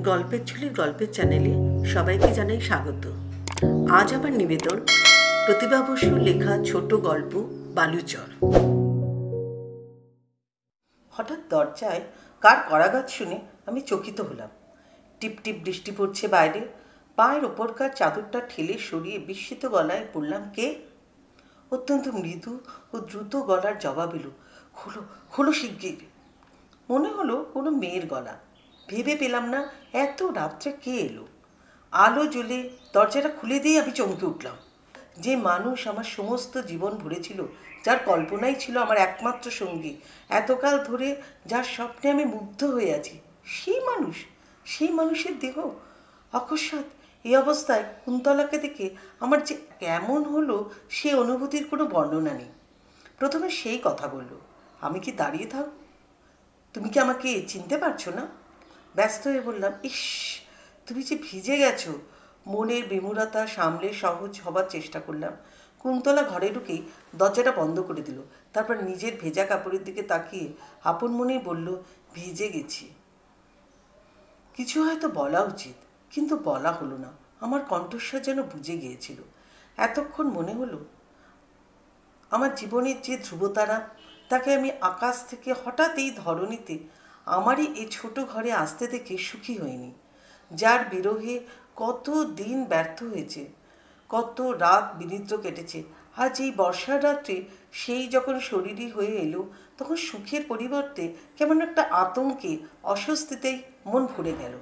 গল্পের ঝুলির গল্পের চ্যানেলে সবাইকে জানাই স্বাগত। আজ আমার নিবেদন প্রতিভা বসুর লেখা ছোট গল্প বালুচর। হঠাৎ দরজায় কার করাঘাত শুনে আমি চকিত হলাম। টিপ টিপ বৃষ্টি পড়ছে বাইরে। পায়ের ওপরকার চাদরটা ঠেলে সরিয়ে বিস্মিত গলায় বললাম, কে? অত্যন্ত মৃদু ও দ্রুত গলার জবাব এলো, খোলো খোলো শিগগির। মনে হলো কোনো মেয়ের গলা। ভেবে পেলাম না এত রাত্রে কে এলো। আলো জ্বলে দরজাটা খুলে দিয়ে আমি চমকে উঠলাম। যে মানুষ আমার সমস্ত জীবন ভরেছিল, যার কল্পনাই ছিল আমার একমাত্র সঙ্গী, এতকাল ধরে যার স্বপ্নে আমি মুগ্ধ হয়ে আছি, সেই মানুষের দেহ অকস্মাৎ এই অবস্থায় কুন্তলাকে দেখে আমার যে কেমন হলো সে অনুভূতির কোনো বর্ণনা নেই। প্রথমে সেই কথা বলল, আমি কি দাঁড়িয়ে থাকব? তুমি কি আমাকে চিনতে পারছো না? ব্যস্ত হয়ে বললাম, ইস, তুমি যে ভিজে গেছো। মনের বিমূঢ়তা সামলে সহজ হবার চেষ্টা করলাম। কুন্তলা ঘরে ঢুকেই দরজাটা বন্ধ করে দিল। তারপর নিজের ভেজা কাপড়ের দিকে তাকিয়ে আপন মনেই বলল, ভিজে গেছি। কিছু হয়তো বলা উচিত, কিন্তু বলা হলো না। আমার কণ্ঠস্বর যেন বুঝে গিয়েছিল। এতক্ষণ মনে হলো আমার জীবনের যে ধ্রুবতারা, তাকে আমি আকাশ থেকে হঠাৎ এই ধরণীতে আমারই এই ছোট ঘরে আসতে দেখে সুখী হইনি। যার বিরহে কত দিন ব্যর্থ হয়েছে, কত রাত বিনিদ্র কেটেছে, আজ এই বর্ষার রাত্রে সেই যখন শরীরী হয়ে এলো, তখন সুখের পরিবর্তে কেমন একটা আতঙ্কে অস্বস্তিতেই মন ভরে গেল।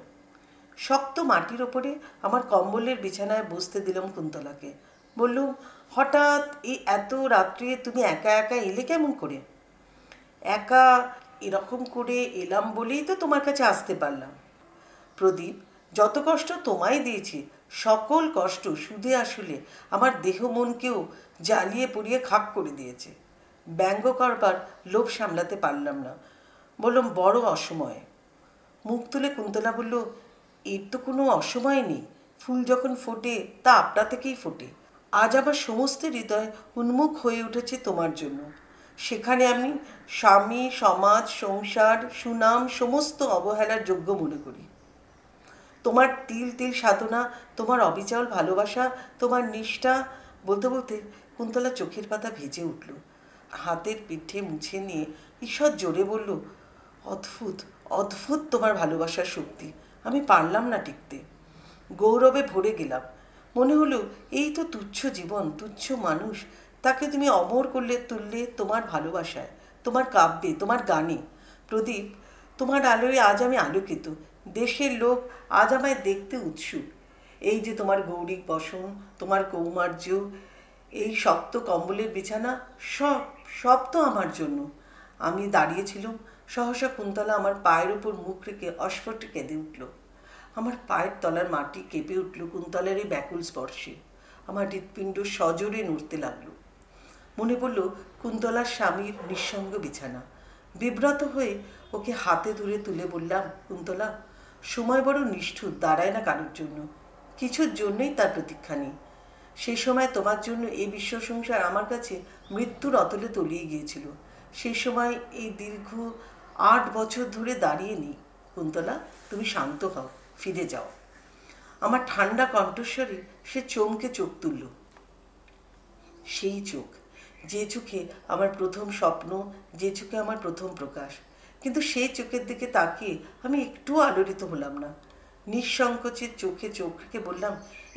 শক্ত মাটির ওপরে আমার কম্বলের বিছানায় বসতে দিলাম কুন্তলাকে। বললুম, হঠাৎ এই এত রাত্রে তুমি একা একা এলে কেমন করে? একা এরকম করে এলাম বলেই তো তোমার কাছে আসতে পারলাম। প্রদীপ, যত কষ্ট তোমায় দিয়েছি, সকল কষ্ট সুদে আসলে আমার দেহ মনকেও জ্বালিয়ে পুড়িয়ে খাক করে দিয়েছে। ব্যঙ্গ করবার লোভ সামলাতে পারলাম না। বললাম, বড় অসময়। মুখ তুলে কুন্তলা বলল, এর তো কোনো অসময় নেই। ফুল যখন ফোটে তা আপনা থেকেই ফোটে। আজ আমার সমস্ত হৃদয় উন্মুখ হয়ে উঠেছে তোমার জন্য। সেখানে আমি স্বামী, সমাজ, সংসার, সুনাম সমস্ত অবহেলার যোগ্য মনে করি। তোমার তিল তিল সাধনা, তোমার অবিচল ভালোবাসা, তোমার নিষ্ঠা। বলতে বলতে কুন্তলা চোখের পাতা ভেজে উঠল। হাতের পিঠে মুছে নিয়ে ঈশ্বর জোরে বলল, অদ্ভুত অদ্ভুত তোমার ভালোবাসার শক্তি। আমি পারলাম না টিকতে। গৌরবে ভরে গেলাম। মনে হলো এই তো তুচ্ছ জীবন, তুচ্ছ মানুষ, তাকে তুমি অমর তুললে তোমার ভালোবাসায়, তোমার কাব্যে, তোমার গানে। প্রদীপ, তোমার আলোয় আজ আমি আলোকিত। দেশের লোক আজ আমায় দেখতে উৎসুক। এই যে তোমার গৌরিক বসন, তোমার কৌমার্য, এই শক্ত কম্বলের বিছানা, সব তো আমার জন্য। আমি দাঁড়িয়েছিলাম। সহসা কুন্তলা আমার পায়ের ওপর মুখ রেখে অস্ফুট কেঁদে উঠল। আমার পায়ের তলার মাটি কেঁপে উঠল কুন্তলার এই ব্যাকুল স্পর্শে। আমার হৃৎপিণ্ড সজোরে নড়তে লাগল। মনে পড়ল কুন্তলার স্বামীর নিঃসঙ্গ বিছানা। বিব্রত হয়ে ওকে হাতে ধরে তুলে বললাম, কুন্তলা, সময় বড় নিষ্ঠুর, দাঁড়ায় না কারোর জন্য। কিছুর জন্যই তার প্রতীক্ষা নেই। সেই সময় তোমার জন্য এই বিশ্ব সংসার আমার কাছে মৃত্যুর অতলে তলিয়ে গিয়েছিল। সেই সময় এই দীর্ঘ 8 বছর ধরে দাঁড়িয়ে নেই। কুন্তলা, তুমি শান্ত হও, ফিরে যাও। আমার ঠান্ডা কণ্ঠস্বরে সে চমকে চোখ তুলল। সেই চোখ, যে চোখে আমার প্রথম স্বপ্ন, যে চোখে আমার প্রথম প্রকাশ। কিন্তু সেই চোখের দিকে তাকিয়ে আমি একটু আলোড়িত হলাম না। নিঃসংকোচে চোখে চোখ রেখে বললাম,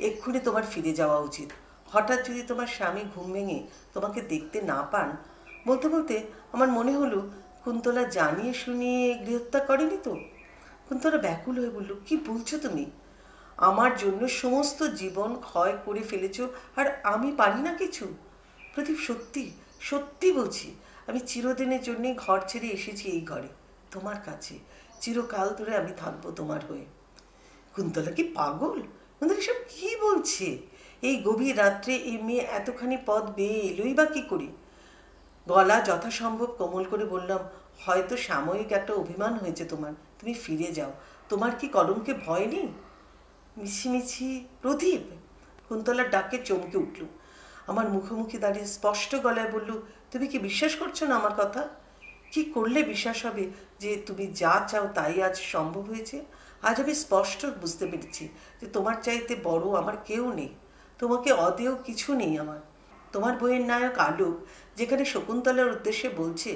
এক্ষুনি তোমার ফিরে যাওয়া উচিত। হঠাৎ যদি তোমার স্বামী ঘুম ভেঙে তোমাকে দেখতে না পান। বলতে বলতে আমার মনে হলো কুন্তলা জানিয়ে শুনিয়ে গৃহত্যাগ করেনি তো। কুন্তলা ব্যাকুল হয়ে বলল, কি বলছো তুমি? আমার জন্য সমস্ত জীবন ক্ষয় করে ফেলেছ, আর আমি পারি না কিছু? প্রদীপ, সত্যি সত্যি বলছি, আমি চিরদিনের জন্যই ঘর ছেড়ে এসেছি এই ঘরে, তোমার কাছে। চিরকাল ধরে আমি থাকবো তোমার হয়ে। কুন্তলা কি পাগল? কুন্তলা এসব কী বলছে? এই গভীর রাত্রে এই মেয়ে এতখানি পথ বেয়ে এলোই বা কী করে? গলা যথাসম্ভব কোমল করে বললাম, হয়তো সাময়িক একটা অভিমান হয়েছে তোমার, তুমি ফিরে যাও। তোমার কি কলমকে ভয় নেই? মিছিমিছি প্রদীপ! কুন্তলার ডাকে চমকে উঠল। আমার মুখোমুখি দাঁড়িয়ে স্পষ্ট গলায় বলল, তুমি কি বিশ্বাস করছো না আমার কথা? কি করলে বিশ্বাস হবে যে তুমি যা চাও তাই আজ সম্ভব হয়েছে? আজ আমি স্পষ্ট বুঝতে পেরেছি যে তোমার চাইতে বড় আমার কেউ নেই, তোমাকে অদেয় কিছু নেই আমার। তোমার বইয়ের নায়ক আলোক যেখানে শকুন্তলার উদ্দেশ্যে বলছে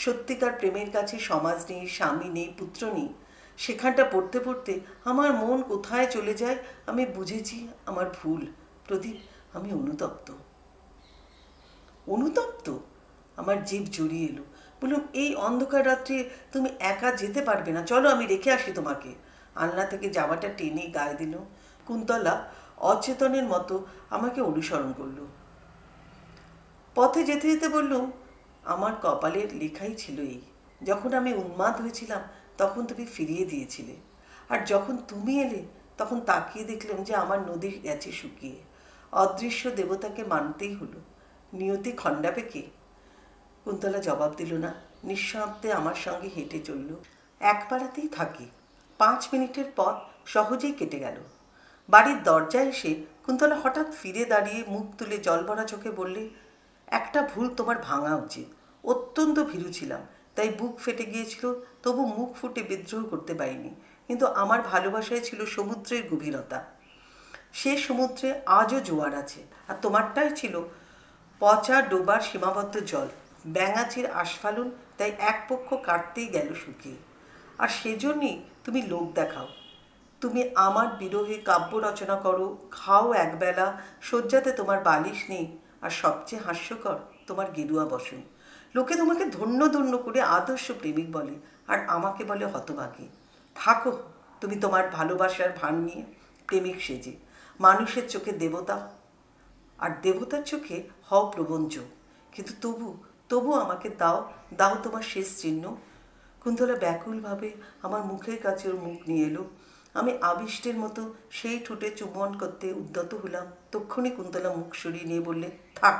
সত্যিকার প্রেমের কাছে সমাজ নেই, স্বামী নেই, পুত্র নেই, সেখানটা পড়তে পড়তে আমার মন কোথায় চলে যায় আমি বুঝেছি আমার ভুল। প্রদীপ, আমি অনুতপ্ত। অনুতপ্ত? আমার জিভ জড়িয়ে এলো। বললাম, এই অন্ধকার রাত্রে তুমি একা যেতে পারবে না, চলো আমি রেখে আসি তোমাকে। আলনা থেকে জামাটা টেনে গায়ে দিল। কুন্তলা অচেতনের মতো আমাকে অনুসরণ করলো। পথে যেতে যেতে বললুম, আমার কপালের লেখাই ছিল এই, যখন আমি উন্মাদ হয়েছিলাম তখন তুমি ফিরিয়ে দিয়েছিলে, আর যখন তুমি এলে তখন তাকিয়ে দেখলাম যে আমার নদী গেছে শুকিয়ে। অদৃশ্য দেবতাকে মানতেই হলো। নিয়তি খণ্ডাবে কে? কুন্তলা জবাব দিল না, নিঃশব্দে আমার সঙ্গে হেঁটে চলল। এক পাড়াতেই থাকি। 5 মিনিটের পথ সহজেই কেটে গেল। বাড়ির দরজায় এসে কুন্তলা হঠাৎ ফিরে দাঁড়িয়ে মুখ তুলে জলভরা চোখে বললে, একটা ভুল তোমার ভাঙা উচিত। অত্যন্ত ভীরু ছিলাম, তাই বুক ফেটে গিয়েছিল, তবু মুখ ফুটে বিদ্রোহ করতে পারিনি। কিন্তু আমার ভালোবাসায় ছিল সমুদ্রের গভীরতা। সে সমুদ্রে আজও জোয়ার আছে, আর তোমারটাই ছিল পচা ডোবার সীমাবদ্ধ জল, ব্যাঙাচির আস্ফালন, তাই এক পক্ষ কাটতেই গেল শুকিয়ে। আর সেজন্যই তুমি লোক দেখাও। তুমি আমার বিরহে কাব্য রচনা করো, খাও একবেলা, শয্যাতে তোমার বালিশ নেই, আর সবচেয়ে হাস্যকর তোমার গেরুয়া বসন। লোকে তোমাকে ধন্য ধন্য করে আদর্শ প্রেমিক বলে, আর আমাকে বলে হতভাগী। থাকো তুমি তোমার ভালোবাসার ভান নিয়ে, প্রেমিক সেজে, মানুষের চোখে দেবতা, আর দেবতার চোখে হও প্রবঞ্চক। কিন্তু তবু তবু আমাকে দাও, দাও তোমার শেষ চিহ্ন। কুন্তলা ব্যাকুলভাবে আমার মুখের কাছে ওর মুখ নিয়ে এলো। আমি আবিষ্টের মতো সেই ঠোঁটে চুম্বন করতে উদ্যত হলাম। তক্ষুনি কুন্তলা মুখ সরিয়ে নিয়ে বললে, থাক,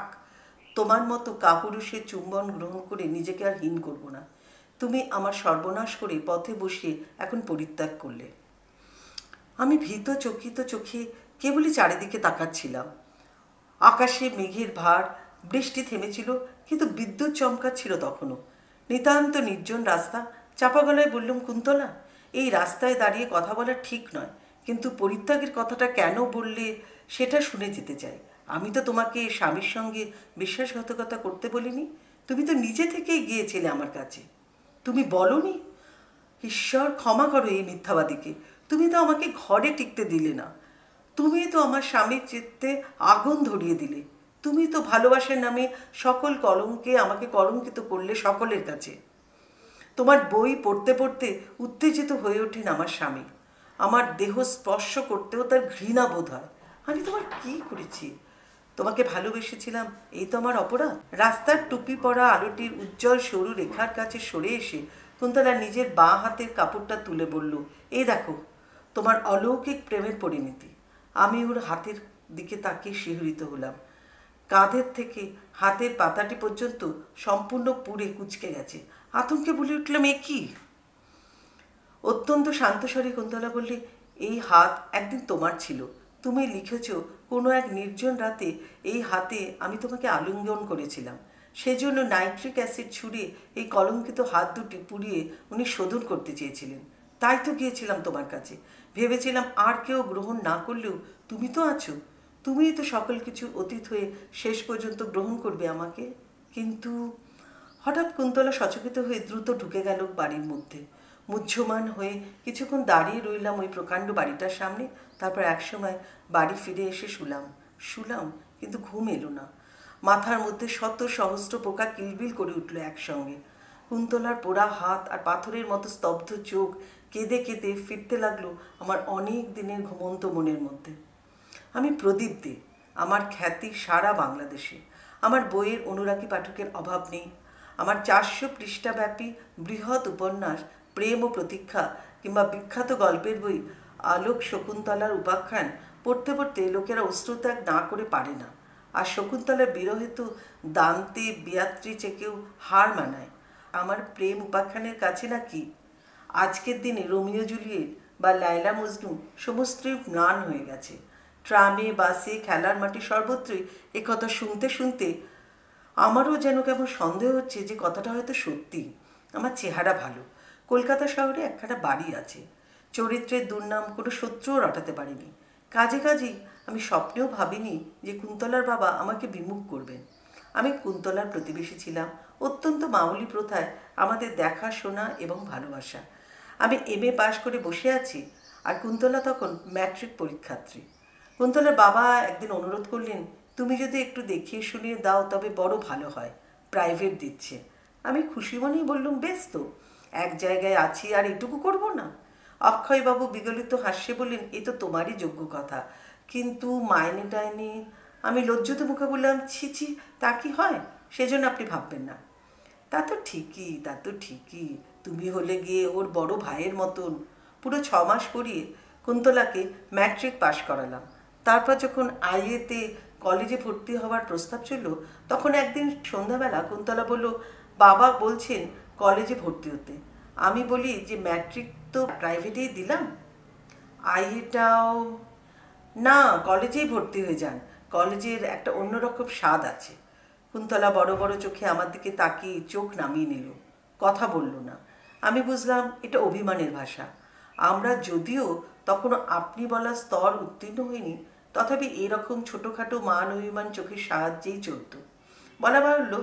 তোমার মতো কাপুরুষের চুম্বন গ্রহণ করে নিজেকে আর হীন করব না। তুমি আমার সর্বনাশ করে পথে বসিয়ে এখন পরিত্যাগ করলে। আমি ভীত চকিত চোখে কেবলই চারিদিকে তাকাচ্ছিলাম। আকাশে মেঘের ভার, বৃষ্টি থেমেছিল, কিন্তু বিদ্যুৎ চমকাচ্ছিল তখনও। নিতান্ত নির্জন রাস্তা। চাপা গলায় বললুম, কুন্তলা, এই রাস্তায় দাঁড়িয়ে কথা বলা ঠিক নয়, কিন্তু পরিত্যাগের কথাটা কেন বললে সেটা শুনে যেতে চাই। আমি তো তোমাকে স্বামীর সঙ্গে বিশ্বাসঘাতকতা করতে বলিনি, তুমি তো নিজে থেকেই গিয়েছিলে আমার কাছে। তুমি বলনি? ঈশ্বর ক্ষমা করো এই মিথ্যাবাদীকে, তুমি তো আমাকে ঘরে টিকতে দিলে না। তুমি তো আমার স্বামীর চিত্তে আগুন ধরিয়ে দিলে। তুমি তো ভালোবাসার নামে সকল কলঙ্কে আমাকে কলঙ্কিত করলে সকলের কাছে। তোমার বই পড়তে পড়তে উত্তেজিত হয়ে ওঠেন আমার স্বামী। আমার দেহ স্পর্শ করতেও তার ঘৃণা বোধ হয়। আমি তোমার কি করেছি? তোমাকে ভালোবেসেছিলাম, এই তো আমার অপরাধ। রাস্তার টুপি পরা আলোটির উজ্জ্বল সরু রেখার কাছে সরে এসে কুন্তলা নিজের বাঁ হাতের কাপড়টা তুলে বলল, এই দেখো তোমার অলৌকিক প্রেমের পরিণতি। আমি ওর হাতের দিকে তাকিয়ে শিহরিত হলাম। কাঁধের থেকে হাতের পাতাটি পর্যন্ত সম্পূর্ণ পুড়ে কুঁচকে গেছে। আতঙ্কে বলে উঠলাম, এ কি? অত্যন্ত শান্তস্বরে কুন্তলা বললে, এই হাত একদিন তোমার ছিল। তুমি লিখেছ, কোনো এক নির্জন রাতে এই হাতে আমি তোমাকে আলিঙ্গন করেছিলাম। সেজন্য নাইট্রিক অ্যাসিড ছুঁড়ে এই কলঙ্কিত হাত দুটি পুড়িয়ে উনি শোধন করতে চেয়েছিলেন। তাই তো গিয়েছিলাম তোমার কাছে। ভেবেছিলাম আর কেউ গ্রহণ না করলেও তুমি তো আছো, তুমিই তো সকল কিছু অতীত হয়ে শেষ পর্যন্ত গ্রহণ করবে আমাকে। কিন্তু হঠাৎ কুন্তলা সচকিত হয়ে দ্রুত ঢুকে গেল বাড়ির মধ্যে। মুহ্যমান হয়ে কিছুক্ষণ দাঁড়িয়ে রইলাম ওই প্রকাণ্ড বাড়িটার সামনে। তারপর একসময় বাড়ি ফিরে এসে শুলাম, কিন্তু ঘুম এলো না। মাথার মধ্যে শত সহস্র পোকা কিলবিল করে উঠল একসঙ্গে। কুন্তলার পোড়া হাত আর পাথরের মতো স্তব্ধ চোখ কেঁদে কেঁদে ফিরতে লাগলো আমার অনেক দিনের ঘুমন্ত মনের মধ্যে। আমি প্রদীপ দে, আমার খ্যাতি সারা বাংলাদেশে। আমার বইয়ের অনুরাগী পাঠকের অভাব নেই। আমার 400 পৃষ্ঠাব্যাপী বৃহৎ উপন্যাস প্রেম ও প্রতীক্ষা কিংবা বিখ্যাত গল্পের বই আলোক শকুন্তলার উপাখ্যান পড়তে পড়তে লোকেরা অশ্রুত্যাগ না করে পারে না। আর শকুন্তলার বিরহে তো দান্তে বিয়াত্রিচেকেও হার মানায়। আমার প্রেম উপাখ্যানের কাছে নাকি আজকের দিনে রোমিও জুলিয়েট বা লায়লা মজনু সমস্তই ম্লান হয়ে গেছে। ট্রামে, বাসে, খেলার মাঠে সর্বত্রই একথা শুনতে শুনতে আমারও যেন কেমন সন্দেহ হচ্ছে যে কথাটা হয়তো সত্যি। আমার চেহারা ভালো, কলকাতা শহরে একখানা বাড়ি আছে, চরিত্রের দুর্নাম কোনো শত্রুও রটাতে পারিনি। কাজে কাজেই আমি স্বপ্নেও ভাবিনি যে কুন্তলার বাবা আমাকে বিমুখ করবেন। আমি কুন্তলার প্রতিবেশী ছিলাম, অত্যন্ত মামুলি প্রথায় আমাদের দেখা শোনা এবং ভালোবাসা। আমি MA পাশ করে বসে আছি, আর কুন্তলা তখন ম্যাট্রিক পরীক্ষার্থী। কুন্তলার বাবা একদিন অনুরোধ করলেন, তুমি যদি একটু দেখিয়ে শুনিয়ে দাও তবে বড় ভালো হয়, প্রাইভেট দিচ্ছে। আমি খুশি মনেই বললুম, বেশ তো, এক জায়গায় আছি আর এটুকু করব না? অক্ষয়বাবু বিগলিত হাস্যে বললেন, এ তো তোমারই যোগ্য কথা, কিন্তু মাইনে টাইনে। আমি লজ্জিত মুখে বললাম, ছি ছি, তা কি হয়? সেজন্য আপনি ভাববেন না। তা তো ঠিকই, তুমি হলে গিয়ে ওর বড় ভাইয়ের মতন। পুরো 6 মাস পড়িয়ে কুন্তলাকে ম্যাট্রিক পাশ করালাম। তারপর যখন IAতে কলেজে ভর্তি হওয়ার প্রস্তাব চলল, তখন একদিন সন্ধ্যাবেলা কুন্তলা বলল, বাবা বলছেন কলেজে ভর্তি হতে। আমি বলি যে ম্যাট্রিক তো প্রাইভেটেই দিলাম, IAটাও না, কলেজেই ভর্তি হয়ে যান, কলেজের একটা অন্যরকম স্বাদ আছে। কুন্তলা বড় বড় চোখে আমার দিকে তাকিয়ে চোখ নামিয়ে নিল, কথা বলল না। আমি বুঝলাম এটা অভিমানের ভাষা। আমরা যদিও তখনও আপনি বলা স্তর উত্তীর্ণ হইনি, তথাপি এরকম ছোটোখাটো মান অভিমান চোখের সাহায্যেই চলত। বলা বাহুল্য,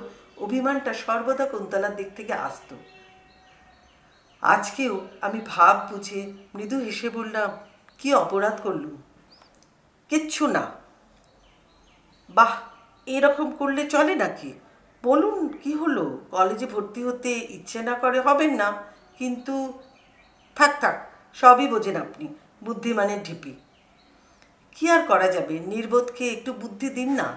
অভিমানটা সর্বদা কুন্তলার দিক থেকে আসত। আজকেও আমি ভাব বুঝে মৃদু হেসে বললাম, কি অপরাধ করলুম? কিচ্ছু না। বাহ, এরকম করলে চলে নাকি? বলুন কি হলো? কলেজে ভর্তি হতে ইচ্ছে না করে হবেন না, কিন্তু থাক, সবই বোঝেন আপনি, বুদ্ধিমানের ঢিপি। কি আর করা যাবে, নির্বোধকে একটু বুদ্ধি দিন না।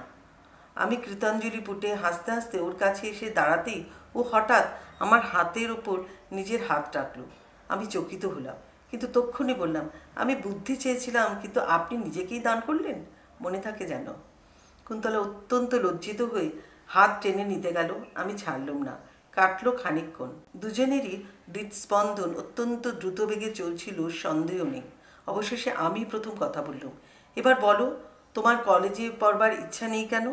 আমি কৃতাঞ্জলি পুটে হাসতে হাসতে ওর কাছে এসে দাঁড়াতেই ও হঠাৎ আমার হাতের ওপর নিজের হাত রাখল। আমি চকিত হলাম, কিন্তু তক্ষুনি বললাম, আমি বুদ্ধি চেয়েছিলাম, কিন্তু আপনি নিজেকেই দান করলেন, মনে থাকে যেন। কুন্তলা অত্যন্ত লজ্জিত হয়ে হাত টেনে নিতে গেল, আমি ছাড়লুম না। কাটল খানিকক্ষণ। দুজনেরই হৃদস্পন্দন অত্যন্ত দ্রুতবেগে চলছিল, সন্দেহ নেই। অবশেষে আমি প্রথম কথা বললুম, এবার বলো, তোমার কলেজে পড়বার ইচ্ছা নেই কেন?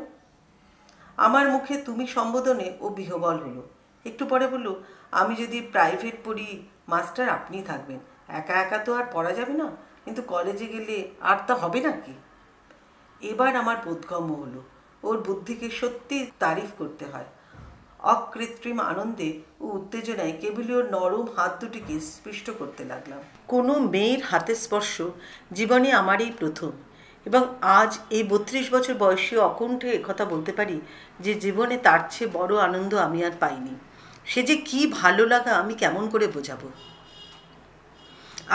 আমার মুখে তুমি সম্বোধনে ও বিহ্বল হলো। একটু পরে বলল, আমি যদি প্রাইভেট পড়ি, মাস্টার আপনিই থাকবেন, একা একা তো আর পড়া যাবে না, কিন্তু কলেজে গেলে আর তা হবে নাকি? এবার আমার বোধগম্য হলো, ওর বুদ্ধিকে সত্যি তারিফ করতে হয়। অকৃত্রিম আনন্দে ও উত্তেজনায় কেবলই ওর নরম হাত দুটিকে স্পৃষ্ট করতে লাগলাম। কোনো মেয়ের হাতের স্পর্শ জীবনে আমারই প্রথম, এবং আজ এই 32 বছর বয়সী অকুণ্ঠে একথা বলতে পারি যে জীবনে তার চেয়ে বড় আনন্দ আমি আর পাইনি। সে যে কি ভালো লাগা আমি কেমন করে বোঝাবো।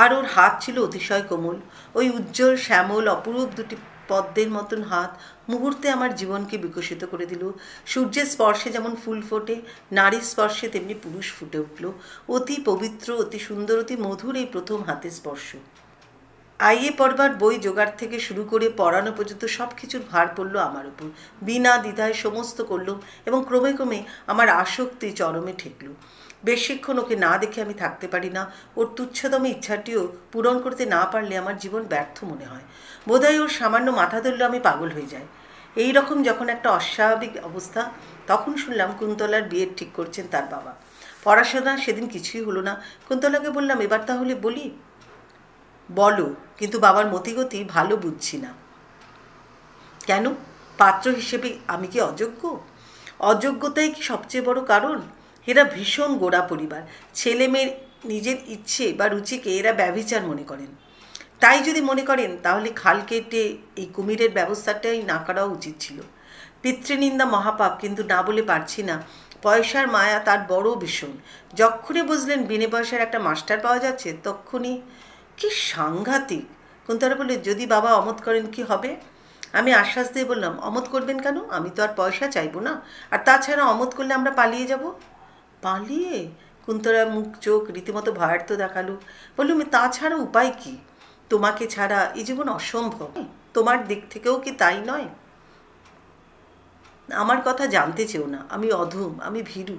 আর ওর হাত ছিল অতিশয় কোমল, ওই উজ্জ্বল শ্যামল অপরূপ দুটি পদ্মের মতন হাত মুহূর্তে আমার জীবনকে বিকশিত করে দিল। সূর্যের স্পর্শে যেমন ফুল ফোটে, নারীর স্পর্শে তেমনি পুরুষ ফুটে উঠল। অতি পবিত্র, অতি সুন্দর, অতি মধুর এই প্রথম হাতের স্পর্শ। IA পড়বার বই জোগাড় থেকে শুরু করে পড়ানো পর্যন্ত সব কিছুর ভার পড়ল আমার উপর। বিনা দ্বিধায় সমস্ত করলুম, এবং ক্রমে ক্রমে আমার আসক্তি চরমে ঠেকল। বেশিক্ষণ ওকে না দেখে আমি থাকতে পারি না। ওর তুচ্ছতম ইচ্ছাটিও পূরণ করতে না পারলে আমার জীবন ব্যর্থ মনে হয়। বোধহয় ওর সামান্য মাথা ধরলে আমি পাগল হয়ে যাই। এই রকম যখন একটা অস্বাভাবিক অবস্থা, তখন শুনলাম কুন্তলার বিয়ের ঠিক করছেন তার বাবা। পড়াশোনা সেদিন কিছুই হলো না। কুন্তলাকে বললাম, এবার তাহলে বলি। বলো, কিন্তু বাবার মতিগতি ভালো বুঝছি না। কেন? পাত্র হিসেবে আমি কি অযোগ্য? অযোগ্যতাই কি সবচেয়ে বড় কারণ? এরা ভীষণ গোড়া পরিবার। ছেলে মেয়ের নিজের ইচ্ছে বা রুচিকে এরা ব্যভিচার মনে করেন। তাই যদি মনে করেন, তাহলে খাল কেটে এই কুমিরের ব্যবস্থাটাই না করা উচিত ছিল। পিতৃনিন্দা মহাপাপ, কিন্তু না বলে পারছি না। পয়সার মায়া তার বড় ভীষণ। যখনই বুঝলেন বিনে পয়সার একটা মাস্টার পাওয়া যাচ্ছে, তখনই কি সাংঘাতিক। কুন্তলা বললে, যদি বাবা অমত করেন কি হবে? আমি আশ্বাস দিয়ে বললাম, অমত করবেন কেন? আমি তো আর পয়সা চাইবো না, আর তাছাড়া অমত করলে আমরা পালিয়ে যাব। পালিয়ে? কুন্তলা মুখ চোখ রীতিমতো ভয়ার্থ দেখালো। বললুম, তাছাড়া উপায় কি? তোমাকে ছাড়া এই জীবন অসম্ভব। তোমার দিক থেকেও কি তাই নয়? আমার কথা জানতে চেও না। আমি অধম, আমি ভীরু।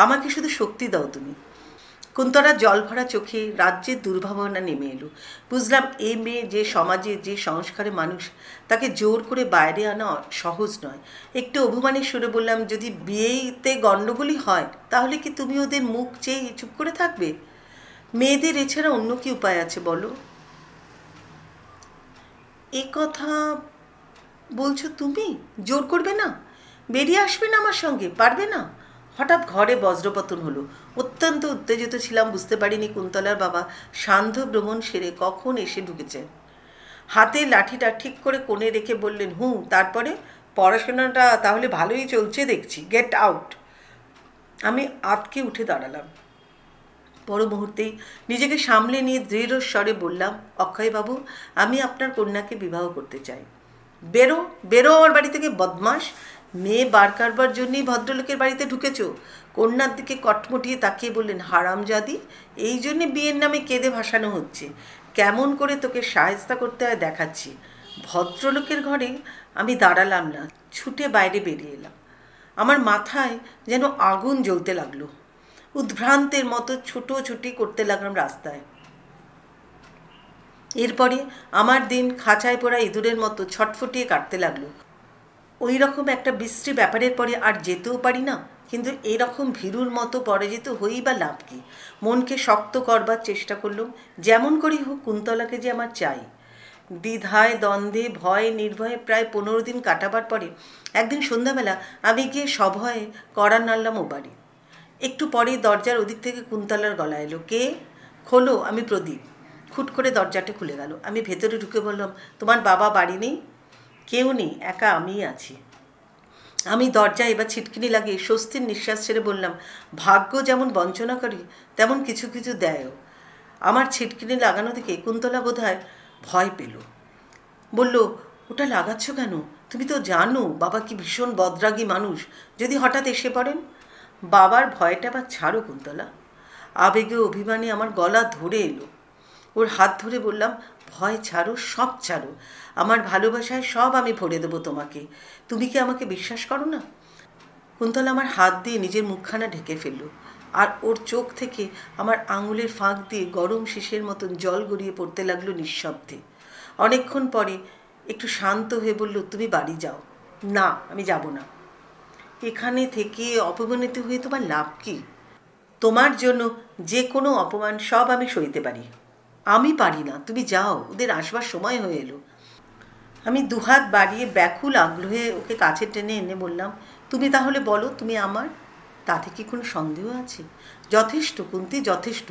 আমাকে শুধু শক্তি দাও তুমি। কুন্তলা জল ভরা চোখে রাজ্যের দুর্ভাবনা নেমে এলো। বুঝলাম এই মেয়ে যে সমাজে যে সংস্কারে মানুষ, তাকে জোর করে বাইরে আনা সহজ নয়। একটু অভিমানের সুরে বললাম, যদি বিয়েতে গণ্ডগোলই হয় তাহলে কি তুমি ওদের মুখ চেয়ে চুপ করে থাকবে? মেয়েদের এছাড়া অন্য কি উপায় আছে বলো? এ কথা বলছো তুমি? জোর করবে না? বেরিয়ে আসবে না আমার সঙ্গে? পারবে না? হঠাৎ ঘরে বজ্রপতন হলো। অত্যন্ত উত্তেজিত ছিলাম, বুঝতে পারিনি কুন্তলার বাবা সান্ধ্য ভ্রমণ সেরে কখন এসে ঢুকেছেন। হাতে লাঠিটা ঠিক করে কোণে রেখে বললেন, তারপরে? পড়াশোনাটা তাহলে ভালোই চলছে দেখছি, গেট আউট। আমি আতকে উঠে দাঁড়ালাম। পর মুহূর্তেই নিজেকে সামলে নিয়ে দৃঢ় স্বরে বললাম, অক্ষয়বাবু, আমি আপনার কন্যাকে বিবাহ করতে চাই। বেরো বেরো আমার বাড়ি থেকে, বদমাস! মেয়ে বার কারবার জন্যই ভদ্রলোকের বাড়িতে ঢুকেছ। কন্যার দিকে কটমটিয়ে তাকিয়ে বললেন, হারামজাদি, এই জন্যে বিয়ের নামে কেঁদে ভাসানো হচ্ছে। কেমন করে তোকে সাহেস্তা করতে হয় দেখাচ্ছি। ভদ্রলোকের ঘরে আমি দাঁড়ালাম না, ছুটে বাইরে বেরিয়ে এলাম। আমার মাথায় যেন আগুন জ্বলতে লাগলো। উদ্ভ্রান্তের মতো ছুটোছুটি করতে লাগলাম রাস্তায়। এরপরে আমার দিন খাঁচায় পড়া ইঁদুরের মতো ছটফটিয়ে কাটতে লাগলো। ওই রকম একটা বিশ্রী ব্যাপারের পরে আর যেতেও পারি না, কিন্তু এরকম ভীরুর মতো পরাজিত হই বা লাভ কি? মনকে শক্ত করবার চেষ্টা করলুম, যেমন করেই হোক কুন্তলাকে যে আমার চাই। দ্বিধায় দ্বন্দ্বে ভয়ে নির্ভয়ে প্রায় 15 দিন কাটাবার পরে একদিন সন্ধ্যাবেলা আমি গিয়ে সভয়ে কড়া নাড়লাম ও বাড়ি। একটু পরেই দরজার ওদিক থেকে কুন্তলার গলা এলো, কে? খোলো, আমি প্রদীপ। খুট করে দরজাটা খুলে গেল। আমি ভেতরে ঢুকে বললাম, তোমার বাবা বাড়ি নেই? কেউ নেই, একা আমিই আছি। আমি দরজা এবার ছিটকিনি লাগিয়ে স্বস্তির নিঃশ্বাস ছেড়ে বললাম, ভাগ্য যেমন বঞ্চনা করি তেমন কিছু কিছু দেয়ও। আমার ছিটকিনি লাগানো দেখে কুন্তলা বোধহয় ভয় পেল। বলল, ওটা লাগাচ্ছ কেন? তুমি তো জানো বাবা কি ভীষণ বদরাগী মানুষ, যদি হঠাৎ এসে পড়েন। বাবার ভয়টা বা ছাড়ো কুন্তলা। আবেগে অভিমানে আমার গলা ধরে এলো। ওর হাত ধরে বললাম, ভয় ছাড়ো, সব ছাড়ো। আমার ভালোবাসায় সব আমি ভরে দেবো তোমাকে। তুমি কি আমাকে বিশ্বাস করো না? কুন্তলা আমার হাত দিয়ে নিজের মুখখানা ঢেকে ফেলল, আর ওর চোখ থেকে আমার আঙুলের ফাঁক দিয়ে গরম শিশের মতন জল গড়িয়ে পড়তে লাগলো নিঃশব্দে। অনেকক্ষণ পরে একটু শান্ত হয়ে বলল, তুমি বাড়ি যাও। না, আমি যাব না। এখানে থেকে অপমানিত হয়ে তোমার লাভ কি? তোমার জন্য যে কোনো অপমান সব আমি সইতে পারি। আমি পারি না, তুমি যাও, ওদের আসবার সময় হয়ে এলো। আমি দুহাত বাড়িয়ে ব্যাকুল আগ্রহে ওকে কাছে টেনে এনে বললাম, তুমি তাহলে বলো, তুমি আমার? তাতে কি কোনো সন্দেহ আছে? যথেষ্ট কুন্তি, যথেষ্ট।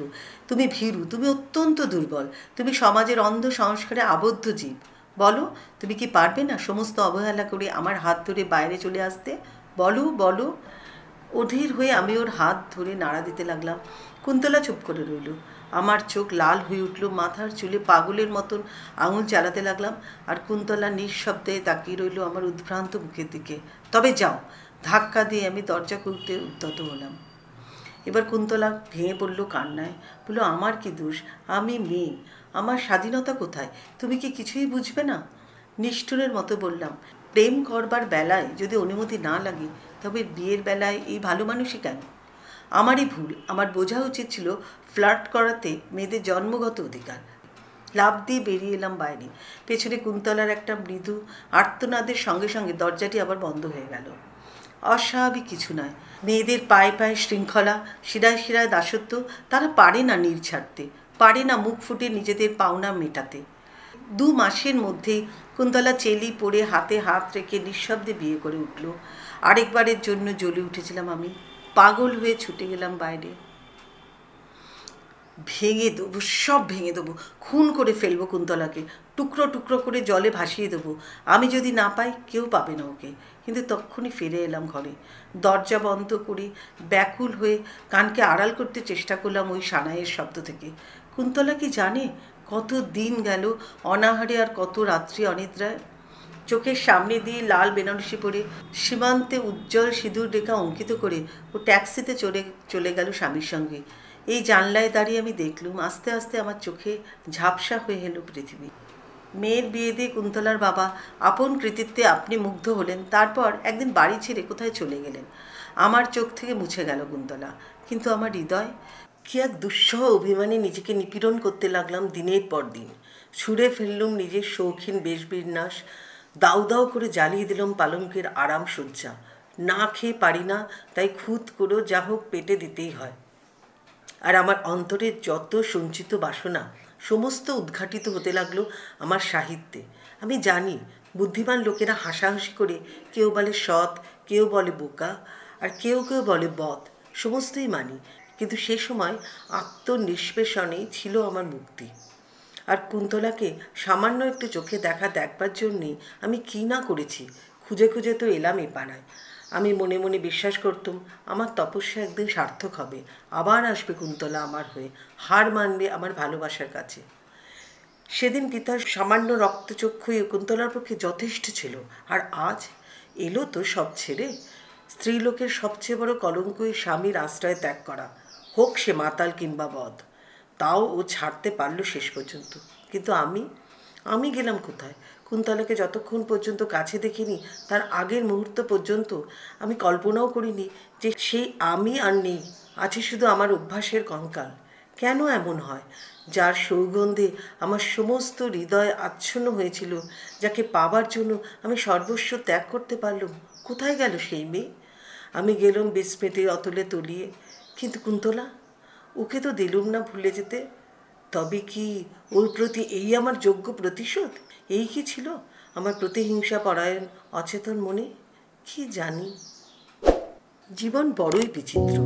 তুমি ভীরু, তুমি অত্যন্ত দুর্বল, তুমি সমাজের অন্ধ সংস্কারে আবদ্ধ জীব। বলো, তুমি কি পারবে না সমস্ত অবহেলা করে আমার হাত ধরে বাইরে চলে আসতে? বলো বলো। অধীর হয়ে আমি ওর হাত ধরে নাড়া দিতে লাগলাম। কুন্তলা চুপ করে রইল। আমার চোখ লাল হয়ে উঠল, মাথার চুলে পাগলের মতন আঙুল চালাতে লাগলাম, আর কুন্তলা নিঃশব্দে তাকিয়ে রইল আমার উদ্ভ্রান্ত মুখের দিকে। তবে যাও। ধাক্কা দিয়ে আমি দরজা খুলতে উদ্যত হলাম। এবার কুন্তলা ভেঙে পড়ল কান্নায়। বলল, আমার কি দোষ? আমি মেয়ে, আমার স্বাধীনতা কোথায়? তুমি কি কিছুই বুঝবে না? নিষ্ঠুরের মতো বললাম, প্রেম করবার বেলায় যদি অনুমতি না লাগে, তবে বিয়ের বেলায় এই ভালো মানুষই কেন? আমারই ভুল। আমার বোঝা উচিত ছিল ফ্লার্ট করাতে মেয়েদের জন্মগত অধিকার। লাফ দিয়ে বেরিয়ে এলাম বাইরে। পেছনে কুন্তলার একটা মৃদু আর্তনাদের সঙ্গে সঙ্গে দরজাটি আবার বন্ধ হয়ে গেল। অস্বাভাবিক কিছু নয়। মেয়েদের পায়ে পায়ে শৃঙ্খলা, শিরায় শিরায় দাসত্ব, তারা পারে না নীড় ছাড়তে, পারে না মুখ ফুটে নিজেদের পাওনা মেটাতে। 2 মাসের মধ্যেই কুন্তলা চেলি পড়ে হাতে হাত রেখে নিঃশব্দে বিয়ে করে উঠল। আরেকবারের জন্য জ্বলে উঠেছিলাম আমি। পাগল হয়ে ছুটে গেলাম বাইরে। ভেঙে দেবো, সব ভেঙে দেবো, খুন করে ফেলবো কুন্তলাকে, টুকরো টুকরো করে জলে ভাসিয়ে দেবো। আমি যদি না পাই, কেউ পাবে না ওকে। কিন্তু তক্ষুনি ফিরে এলাম ঘরে। দরজা বন্ধ করে ব্যাকুল হয়ে কানকে আড়াল করতে চেষ্টা করলাম ওই সানাইয়ের শব্দ থেকে। কুন্তলা কি জানে কত দিন গেল অনাহারে আর কত রাত্রি অনিদ্রায়? চোখের সামনে দিয়ে লাল বেনারসি পরে সীমান্তে উজ্জ্বল সিঁদুর রেখা অঙ্কিত করে ও ট্যাক্সিতে চলে গেল স্বামীর সঙ্গে। এই জানলায় দাঁড়িয়ে আমি দেখলুম আস্তে আস্তে আমার চোখে ঝাপসা হয়ে এলো পৃথিবী। মেয়ের বিয়ে দিয়ে কুন্তলার বাবা আপন কৃতিত্বে আপনি মুগ্ধ হলেন, তারপর একদিন বাড়ি ছেড়ে কোথায় চলে গেলেন। আমার চোখ থেকে মুছে গেল কুন্তলা, কিন্তু আমার হৃদয় কি এক দুঃসহ অভিমানে নিজেকে নিপীড়ন করতে লাগলাম দিনের পর দিন। ছুঁড়ে ফেললুম নিজের শৌখিন বেশবিন্যাস, দাউ দাউ করে জ্বালিয়ে দিলাম পালঙ্কের আরাম সজ্জা। না খেয়ে পারি না, তাই খুদ করেও যা হোক পেটে দিতেই হয়। আর আমার অন্তরের যত সঞ্চিত বাসনা সমস্ত উদ্ঘাটিত হতে লাগলো আমার সাহিত্যে। আমি জানি বুদ্ধিমান লোকেরা হাসাহাসি করে কেউ বলে সৎ, কেউ বলে বোকা, আর কেউ কেউ বলে বদ, সমস্তই মানি। কিন্তু সে সময় আত্মনিষ্পেষণেই ছিল আমার মুক্তি। আর কুন্তলাকে সামান্য একটু চোখে দেখবার জন্যেই আমি কী না করেছি। খুঁজে খুঁজে তো এলাম এ পাড়ায়। আমি মনে মনে বিশ্বাস করতুম আমার তপস্যা একদিন সার্থক হবে, আবার আসবে কুন্তলা আমার হয়ে, হার মানবে আমার ভালোবাসার কাছে। সেদিন পিতার সামান্য রক্তচক্ষুই কুন্তলার পক্ষে যথেষ্ট ছিল। আর আজ এলো তো সব ছেড়ে। স্ত্রীলোকের সবচেয়ে বড় কলঙ্কই স্বামীর আশ্রয় ত্যাগ করা, হোক সে মাতাল কিংবা বদ। তাও ও ছাড়তে পারলো শেষ পর্যন্ত। কিন্তু আমি গেলাম কোথায়? কুন্তলাকে যতক্ষণ পর্যন্ত কাছে দেখিনি, তার আগের মুহূর্ত পর্যন্ত আমি কল্পনাও করিনি যে সেই আমি আর নেই, আছে শুধু আমার অভ্যাসের কঙ্কাল। কেন এমন হয়? যার সৌগন্ধে আমার সমস্ত হৃদয় আচ্ছন্ন হয়েছিল, যাকে পাবার জন্য আমি সর্বস্ব ত্যাগ করতে পারলুম, কোথায় গেল সেই মেয়ে? আমি গেলুম বিস্মৃতির অতলে তলিয়ে। কিন্তু কুন্তলা, ওকে তো দিলুম না ভুলে যেতে। তবে কি ওর প্রতি এই আমার যোগ্য প্রতিশোধ? এই কি ছিল আমার প্রতিহিংসা পরায়ণ অচেতন মনে? কি জানি। জীবন বড়ই বিচিত্র।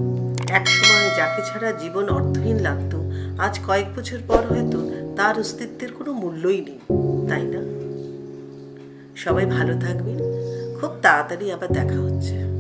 এক সময় যাকে ছাড়া জীবন অর্থহীন লাগত, আজ কয়েক বছর পর হয়তো তার অস্তিত্বের কোনো মূল্যই নেই, তাই না? সবাই ভালো থাকবেন। খুব তাড়াতাড়ি আবার দেখা হচ্ছে।